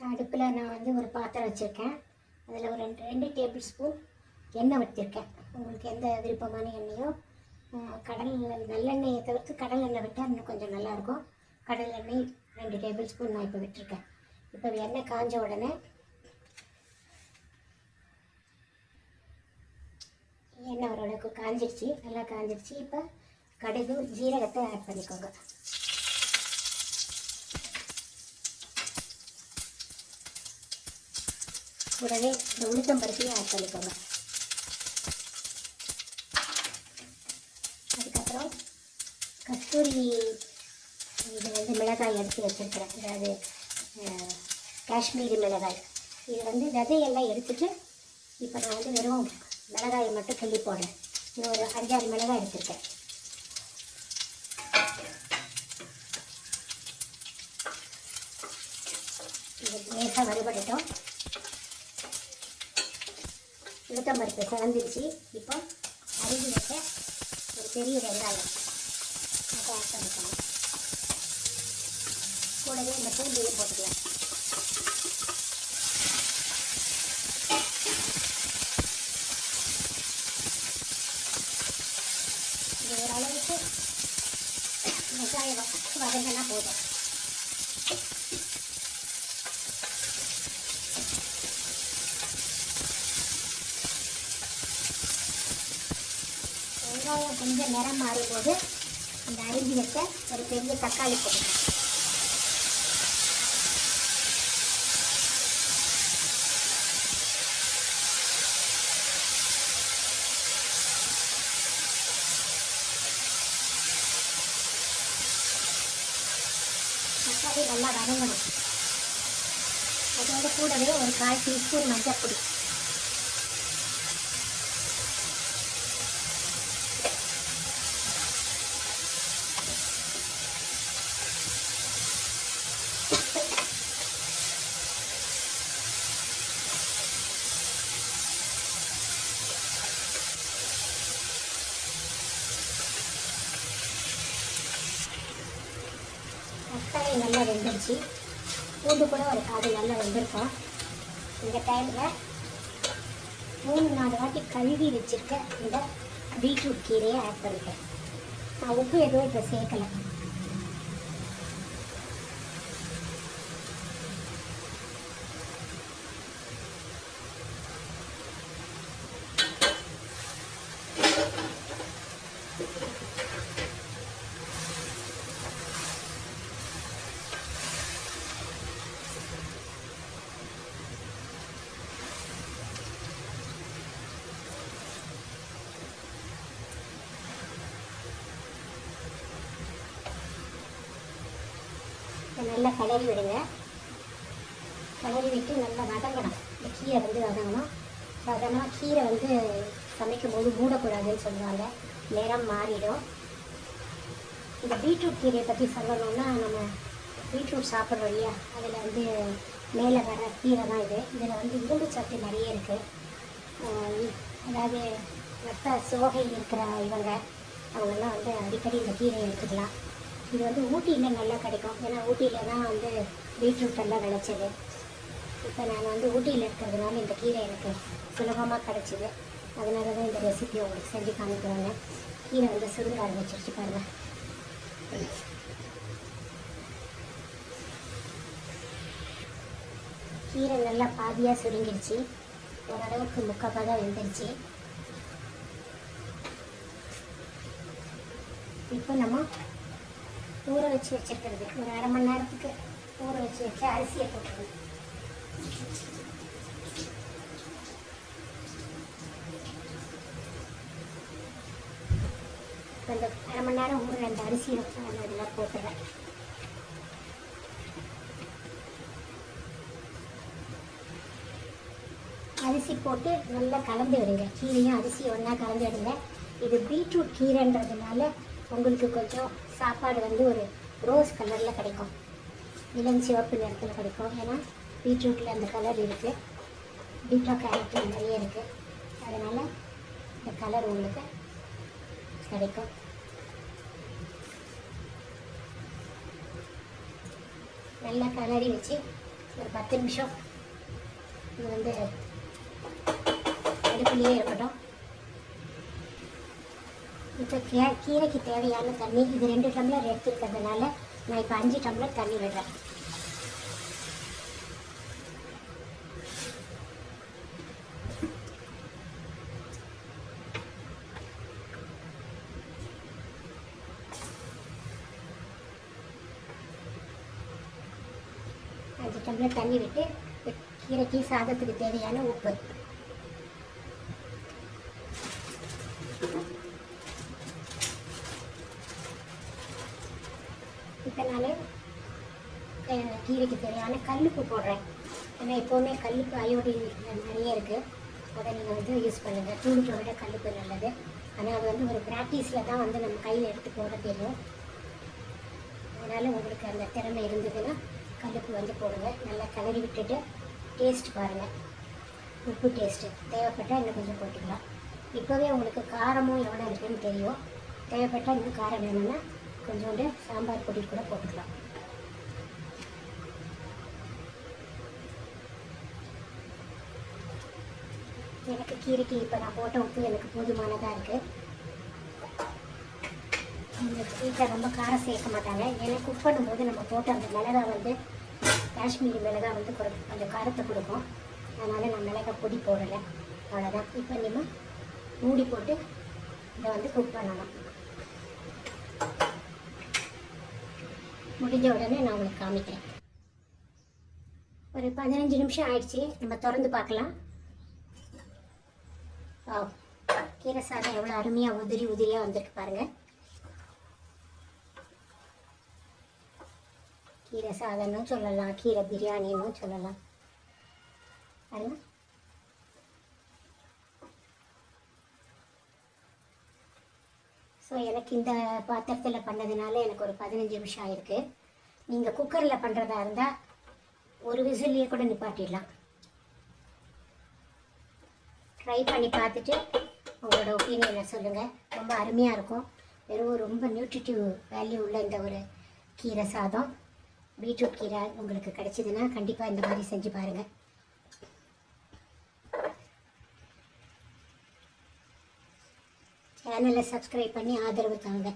அடுப்பில் நான் வந்து ஒரு பாத்திரம் வச்சுருக்கேன். அதில் ஒரு 2 டேபிள் ஸ்பூன் எண்ணெய் வச்சுருக்கேன். உங்களுக்கு எந்த விருப்பமான எண்ணெயோ, கடல் நல்லெண்ணெயை தவிர்த்து கடல் எண்ணெய் விட்டால் இன்னும் கொஞ்சம் நல்லாயிருக்கும். கடல் எண்ணெய் 2 டேபிள் ஸ்பூன் நான் இப்போ விட்டுருக்கேன். இப்போ எண்ணெய் காஞ்ச உடனே எண்ணெய் ஓரளவுக்கு காஞ்சிடுச்சு, நல்லா காஞ்சிடுச்சு. இப்போ கடுகு ஜீரகத்தை ஆட் பண்ணிக்கோங்க. கூடவே இந்த உளுத்தம் பருப்பையும் ஆட் பண்ணிக்கோங்க. அதுக்கப்புறம் கஸ்தூரி இது வந்து மிளகாய் எடுத்து வச்சுருக்கிறேன், அதாவது காஷ்மீரி மிளகாய். இது வந்து விதையெல்லாம் எடுத்துட்டு இப்போ நான் வந்து வெறும் மிளகாயை மட்டும் கிள்ளி போடுறேன். இது ஒரு 5-6 மிளகாய் எடுத்துருக்கேன். இது லேசாக வறுபட்டுட்டோம். உளுத்தம் பருப்பு குழஞ்சிருச்சு. இப்போ அரிஞ்சு வச்ச ஒரு பெரிய வெங்காயம் அதை ஆட் பண்ணிக்கணும். கூடவே இந்த பூண்டையும் போட்டுக்கலாம். இது ஓரளவுக்கு வெங்காயம் வதங்கினா போதும். வெங்காயம் கொஞ்சம் நிறம் மாறும்போது இந்த அரிஞ்சு வச்ச ஒரு பெரிய தக்காளி போட்டுக்கலாம். தக்காளி நல்லா வதங்கணும். அதோட கூடவே ஒரு 1/4 டீஸ்பூன் மஞ்சள் பொடி, தக்காளி நல்லா வெந்துருச்சு. பூண்டு கூட ஒரு பாதி நல்லா வெந்திருக்கும். இந்த டைமில் 3-4 வாட்டி கழுவி வச்சுருக்க இந்த பீட்ரூட் கீரையை ஆட் பண்ணிக்கிறேன். நான் உப்பு எதுவும் இப்போ சேர்க்கலை. நல்லா கலரி விடுங்க. கலரி விட்டு நல்லா வதங்கணும். இந்த கீரை வந்து வதங்கணும். அதனால் கீரை வந்து சமைக்கும் போது மூடக்கூடாதுன்னு சொல்லுவாங்க, நிறம் மாறிடும். இந்த பீட்ரூட் கீரையை பற்றி சொல்லணும்னா, நம்ம பீட்ரூட் சாப்பிட்றோம் இல்லையா, அதில் வந்து மேலே வர கீரை தான் இது. இதில் வந்து இரும்பு சத்து நிறைய இருக்குது. அதாவது ரத்த சோகை இருக்கிற அவங்கெல்லாம் வந்து அடிக்கடி இந்த கீரையை எடுத்துக்கலாம். இது வந்து ஊட்டியில் நல்லா கிடைக்கும். ஏன்னா ஊட்டியில் தான் வந்து பீட்ரூட் எல்லாம் விளைச்சது. இப்போ நான் வந்து ஊட்டியில் இருக்கிறதுனால இந்த கீரை எனக்கு சுலபமாக கிடச்சிது. அதனால தான் இந்த ரெசிபி உங்களுக்கு செஞ்சு காமிக்கிறாங்க. கீரை வந்து சுருங்க ஆரம்பிச்சிருச்சு பாருங்கள். கீரை நல்லா பாதியாக சுருங்கிடுச்சு. ஓரளவுக்கு முக்கால் தான் வெந்துருச்சு. இப்போ நம்ம ஊற வச்சு வச்சுருக்கிறது ஒரு 1/2 மணி நேரத்துக்கு ஊற வச்சு வச்சு அரிசியை போட்டுக்கணும். அந்த 1/2 மணி நேரம் ஊற அந்த அரிசியை அதில் போட்டுறேன். அரிசி போட்டு நல்லா கலந்து விடுங்க. கீரையும் அரிசியும் ஒன்றா கலந்து விடுங்க. இது பீட்ரூட் கீரைன்றதுனால உங்களுக்கு கொஞ்சம் சாப்பாடு வந்து ஒரு ரோஸ் கலரில் கிடைக்கும், இளம் சிவப்பு நிறத்தில் கிடைக்கும். ஏன்னா பீட்ரூட்டில் அந்த கலர் இருக்குது, பீட்டா கேரட்டில் நிறைய இருக்குது. அதனால் இந்த கலர் உங்களுக்கு கிடைக்கும். நல்லா கலரி வச்சு ஒரு 10 நிமிஷம் இது வந்து அடுப்புலேயே இருக்கட்டும். இப்போ கீரைக்கு தேவையான தண்ணி இது 2 டம்ளர் எடுத்துருக்கிறதுனால நான் இப்போ 5 டம்ளர் தண்ணி விடுறேன். டம்ளர் தண்ணி விட்டு கீரைக்கு சாதத்துக்கு தேவையான உப்பு, இப்போ நான் கீரைக்கு தேவையான கல்லுப்பு போடுறேன். ஏன்னா எப்போவுமே கல்லுப்பு அயோடின் நிறைய இருக்குது, அதை நீங்கள் வந்து யூஸ் பண்ணுங்கள். தூளுப்பை விட கல்லுப்பு நல்லது. ஆனால் அது வந்து ஒரு ப்ராக்டிஸில் தான் வந்து நம்ம கையில் எடுத்து போட தெரியும். அதனால் உங்களுக்கு அந்த திறமை இருந்ததுன்னா கல்லுப்பு வந்து போடுங்க. நல்லா கிளறி விட்டுட்டு டேஸ்ட் பாருங்கள், உப்பு டேஸ்ட்டு தேவைப்பட்டால் இன்னும் கொஞ்சம் போட்டுக்கலாம். இப்போவே உங்களுக்கு காரமும் எவ்வளோ இருக்குதுன்னு தெரியும். தேவைப்பட்டால் இன்னும் காரம் வேணும்னா கொஞ்சோண்டு சாம்பார் பொடி கூட போட்டுக்கலாம். எனக்கு கீரைக்கு இப்போ நான் போட்ட உப்பு எனக்கு போதுமானதாக இருக்குது. இந்த வீட்டில் ரொம்ப காரம் சேர்க்க மாட்டாங்க. ஏன்னா குக் பண்ணும்போது நம்ம போட்ட அந்த மிளகா வந்து காஷ்மீரி மிளகா வந்து கொஞ்சம் காரத்தை கொடுக்கும். அதனால் நான் மிளகாய் பொடி போடலை, அவ்வளோதான். இப்போ நம்ம மூடி போட்டு இதை வந்து குக் பண்ணலாம். முடிஞ்ச உடனே நான் உங்களுக்கு காமிக்கிறேன். ஒரு 15 நிமிஷம் ஆயிடுச்சு, நம்ம திறந்து பார்க்கலாம். கீரை சாதம் எவ்வளோ அருமையாக உதிரியாக வந்திருக்கு பாருங்கள். கீரை சாதம்னு சொல்லலாம், கீரை பிரியாணின்னு சொல்லலாம். பாருங்க, ஸோ எனக்கு இந்த பாத்திரத்தில் பண்ணதுனால எனக்கு ஒரு 15 நிமிஷம் ஆயிருக்கு. நீங்கள் குக்கரில் பண்ணுறதா இருந்தால் ஒரு விசில்லையே கூட நிப்பாட்டிடலாம். ட்ரை பண்ணி பார்த்துட்டு உங்களோட ஒப்பீனியனை சொல்லுங்கள். ரொம்ப அருமையாக இருக்கும். வெறும் ரொம்ப நியூட்ரிட்டிவ் வேல்யூ உள்ள இந்த ஒரு கீரை சாதம், பீட்ரூட் கீரை உங்களுக்கு கிடைச்சிதுன்னா கண்டிப்பாக இந்த மாதிரி செஞ்சு பாருங்கள். சேனலை சப்ஸ்கிரைப் பண்ணி ஆதரவு தாங்க.